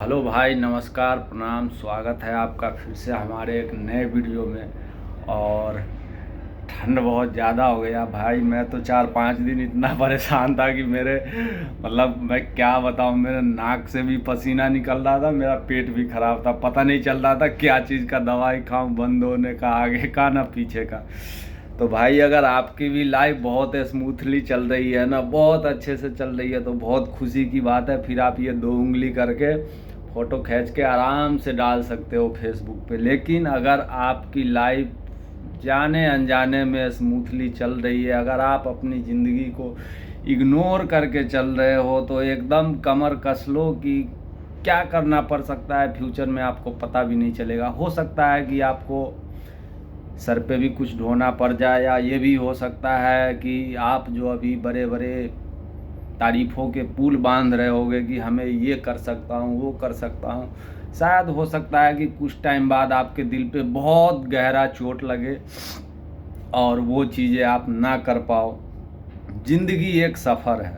Hello भाई, नमस्कार, प्रणाम, स्वागत है आपका फिर से हमारे एक नए वीडियो में। और ठंड बहुत ज़्यादा हो गया भाई। मैं तो 4-5 दिन इतना परेशान था कि मेरे मैं क्या बताऊँ, मेरे नाक से भी पसीना निकल रहा था, मेरा पेट भी ख़राब था। पता नहीं चल रहा था क्या चीज़ का दवाई खाऊं, बंद होने का, आगे का ना पीछे का। तो भाई, अगर आपकी भी लाइफ बहुत स्मूथली चल रही है ना, बहुत अच्छे से चल रही है, तो बहुत खुशी की बात है। फिर आप ये 2 उंगली करके फ़ोटो खींच के आराम से डाल सकते हो फेसबुक पे। लेकिन अगर आपकी लाइफ जाने अनजाने में स्मूथली चल रही है, अगर आप अपनी ज़िंदगी को इग्नोर करके चल रहे हो, तो एकदम कमर कस लो कि क्या करना पड़ सकता है फ्यूचर में, आपको पता भी नहीं चलेगा। हो सकता है कि आपको सर पे भी कुछ ढोना पड़ जाए, या ये भी हो सकता है कि आप जो अभी बड़े बड़े तारीफ़ों के पुल बांध रहे होगे कि हमें ये कर सकता हूँ, वो कर सकता हूँ, शायद हो सकता है कि कुछ टाइम बाद आपके दिल पे बहुत गहरा चोट लगे और वो चीज़ें आप ना कर पाओ। ज़िंदगी एक सफ़र है,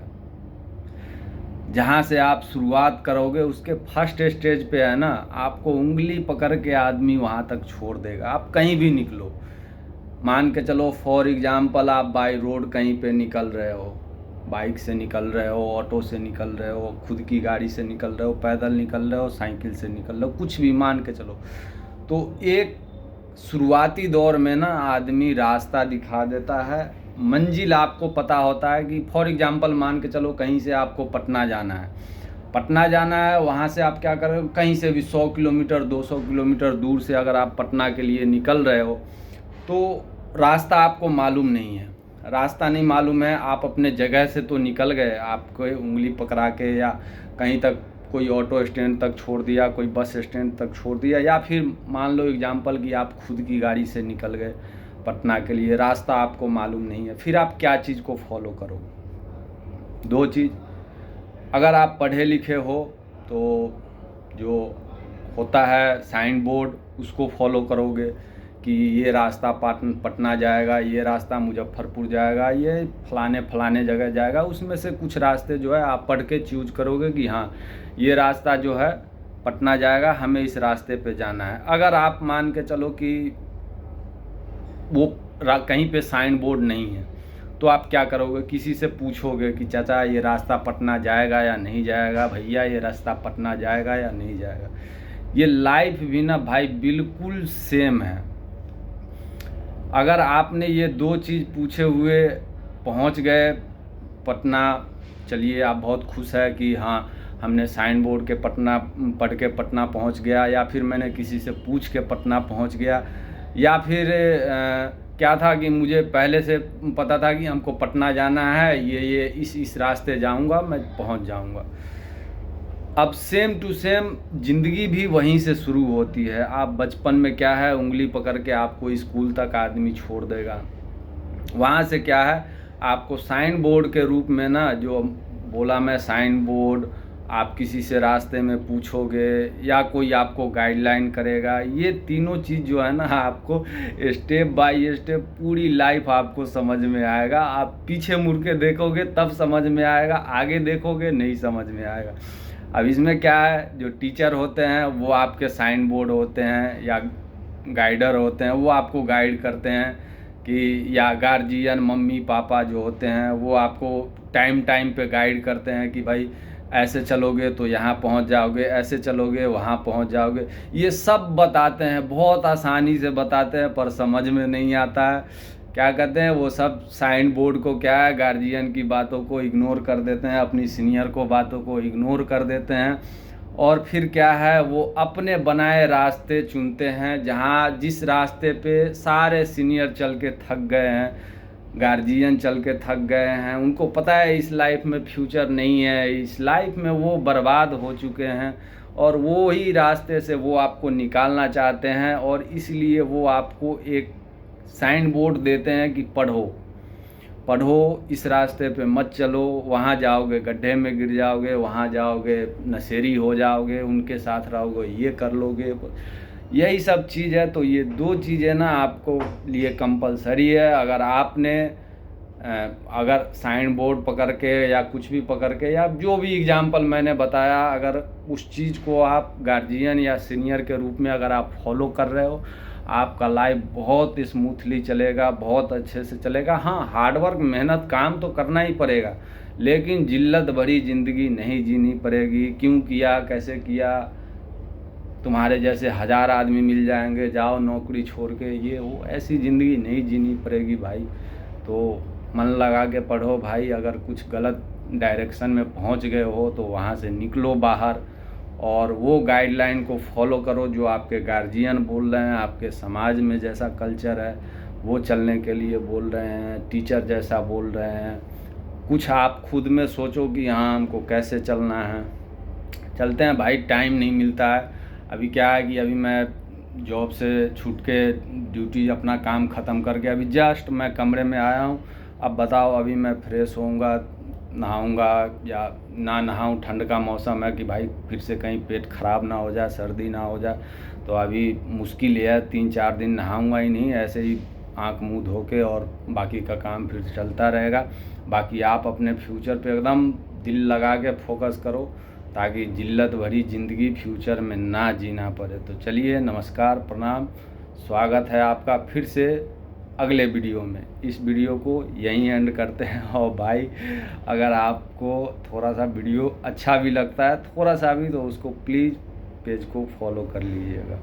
जहाँ से आप शुरुआत करोगे उसके फर्स्ट स्टेज पे है ना, आपको उंगली पकड़ के आदमी वहाँ तक छोड़ देगा। आप कहीं भी निकलो, मान के चलो फॉर एग्जाम्पल आप बाई रोड कहीं पे निकल रहे हो, बाइक से निकल रहे हो, ऑटो से निकल रहे हो, खुद की गाड़ी से निकल रहे हो, पैदल निकल रहे हो, साइकिल से निकल रहे हो, कुछ भी मान के चलो। तो एक शुरुआती दौर में ना आदमी रास्ता दिखा देता है, मंजिल आपको पता होता है कि फॉर एग्जांपल मान के चलो कहीं से आपको पटना जाना है। पटना जाना है, वहाँ से आप क्या कर रहे हो, कहीं से भी 100 किलोमीटर 200 किलोमीटर दूर से अगर आप पटना के लिए निकल रहे हो, तो रास्ता आपको मालूम नहीं है। रास्ता नहीं मालूम है, आप अपने जगह से तो निकल गए, आपको उंगली पकड़ा के या कहीं तक कोई ऑटो स्टैंड तक छोड़ दिया, कोई बस स्टैंड तक छोड़ दिया, या फिर मान लो एग्जाम्पल कि आप खुद की गाड़ी से निकल गए पटना के लिए। रास्ता आपको मालूम नहीं है, फिर आप क्या चीज़ को फॉलो करोगे? दो चीज़। अगर आप पढ़े लिखे हो तो जो होता है साइन बोर्ड, उसको फॉलो करोगे कि ये रास्ता पटना जाएगा, ये रास्ता मुजफ्फरपुर जाएगा, ये फलाने फलाने जगह जाएगा। उसमें से कुछ रास्ते जो है आप पढ़ के चूज करोगे कि हाँ, ये रास्ता जो है पटना जाएगा, हमें इस रास्ते पे जाना है। अगर आप मान के चलो कि वो कहीं पे साइन बोर्ड नहीं है, तो आप क्या करोगे? किसी से पूछोगे कि चाचा ये रास्ता पटना जाएगा या नहीं जाएगा, भैया ये रास्ता पटना जाएगा या नहीं जाएगा। ये लाइफ भी ना भाई बिल्कुल सेम है। अगर आपने ये दो चीज़ पूछे हुए पहुंच गए पटना, चलिए आप बहुत खुश है कि हाँ, हमने साइन बोर्ड के पटना पढ़ के पटना पहुंच गया, या फिर मैंने किसी से पूछ के पटना पहुंच गया, या फिर क्या था कि मुझे पहले से पता था कि हमको पटना जाना है, ये इस रास्ते जाऊंगा, मैं पहुंच जाऊंगा। अब सेम टू सेम ज़िंदगी भी वहीं से शुरू होती है। आप बचपन में क्या है, उंगली पकड़ के आपको स्कूल तक आदमी छोड़ देगा। वहाँ से क्या है, आपको साइन बोर्ड के रूप में ना, जो बोला मैं साइन बोर्ड, आप किसी से रास्ते में पूछोगे या कोई आपको गाइडलाइन करेगा, ये तीनों चीज़ जो है ना, आपको स्टेप बाय स्टेप पूरी लाइफ आपको समझ में आएगा। आप पीछे मुड़ के देखोगे तब समझ में आएगा, आगे देखोगे नहीं समझ में आएगा। अब इसमें क्या है, जो टीचर होते हैं वो आपके साइन बोर्ड होते हैं, या गाइडर होते हैं, वो आपको गाइड करते हैं कि, या गार्जियन मम्मी पापा जो होते हैं वो आपको टाइम टाइम पे गाइड करते हैं कि भाई ऐसे चलोगे तो यहाँ पहुँच जाओगे, ऐसे चलोगे वहाँ पहुँच जाओगे। ये सब बताते हैं, बहुत आसानी से बताते हैं, पर समझ में नहीं आता है। क्या कहते हैं वो सब साइन बोर्ड को, क्या है, गार्जियन की बातों को इग्नोर कर देते हैं, अपनी सीनियर को बातों को इग्नोर कर देते हैं, और फिर क्या है, वो अपने बनाए रास्ते चुनते हैं, जहाँ जिस रास्ते पे सारे सीनियर चल के थक गए हैं, गार्जियन चल के थक गए हैं, उनको पता है इस लाइफ में फ्यूचर नहीं है, इस लाइफ में वो बर्बाद हो चुके हैं, और वो ही रास्ते से वो आपको निकालना चाहते हैं, और इसलिए वो आपको एक साइन बोर्ड देते हैं कि पढ़ो पढ़ो, इस रास्ते पे मत चलो, वहाँ जाओगे गड्ढे में गिर जाओगे, वहाँ जाओगे नशेड़ी हो जाओगे, उनके साथ रहोगे ये कर लोगे, यही सब चीज़ है। तो ये दो चीज़ें ना आपको लिए कंपलसरी है। अगर आपने अगर साइन बोर्ड पकड़ के या कुछ भी पकड़ के या जो भी एग्जाम्पल मैंने बताया, अगर उस चीज़ को आप गार्जियन या सीनियर के रूप में अगर आप फॉलो कर रहे हो, आपका लाइफ बहुत स्मूथली चलेगा, बहुत अच्छे से चलेगा। हाँ, हार्डवर्क, मेहनत, काम तो करना ही पड़ेगा, लेकिन जिल्लत भरी ज़िंदगी नहीं जीनी पड़ेगी। क्यों किया, कैसे किया, तुम्हारे जैसे 1000 आदमी मिल जाएंगे, जाओ नौकरी छोड़ के, ये वो ऐसी ज़िंदगी नहीं जीनी पड़ेगी भाई। तो मन लगा के पढ़ो भाई। अगर कुछ गलत डायरेक्शन में पहुंच गए हो तो वहां से निकलो बाहर, और वो गाइडलाइन को फॉलो करो जो आपके गार्जियन बोल रहे हैं, आपके समाज में जैसा कल्चर है वो चलने के लिए बोल रहे हैं, टीचर जैसा बोल रहे हैं। कुछ आप खुद में सोचो कि हाँ हमको कैसे चलना है। चलते हैं भाई, टाइम नहीं मिलता है। अभी क्या है कि अभी मैं जॉब से छूट के ड्यूटी अपना काम ख़त्म करके अभी जस्ट मैं कमरे में आया हूँ। अब बताओ, अभी मैं फ्रेश होऊंगा, नहाऊंगा या ना नहाऊं, ठंड का मौसम है कि भाई फिर से कहीं पेट ख़राब ना हो जाए, सर्दी ना हो जाए। तो अभी मुश्किल है, 3-4 दिन नहाऊंगा ही नहीं, ऐसे ही आँख मुँह धो के और बाकी का काम फिर चलता रहेगा। बाकी आप अपने फ्यूचर पे एकदम दिल लगा के फोकस करो, ताकि जिल्लत भरी ज़िंदगी फ्यूचर में ना जीना पड़े। तो चलिए, नमस्कार, प्रणाम, स्वागत है आपका फिर से अगले वीडियो में। इस वीडियो को यहीं एंड करते हैं। और भाई, अगर आपको थोड़ा सा वीडियो अच्छा भी लगता है, थोड़ा सा भी, तो उसको प्लीज़ पेज को फॉलो कर लीजिएगा।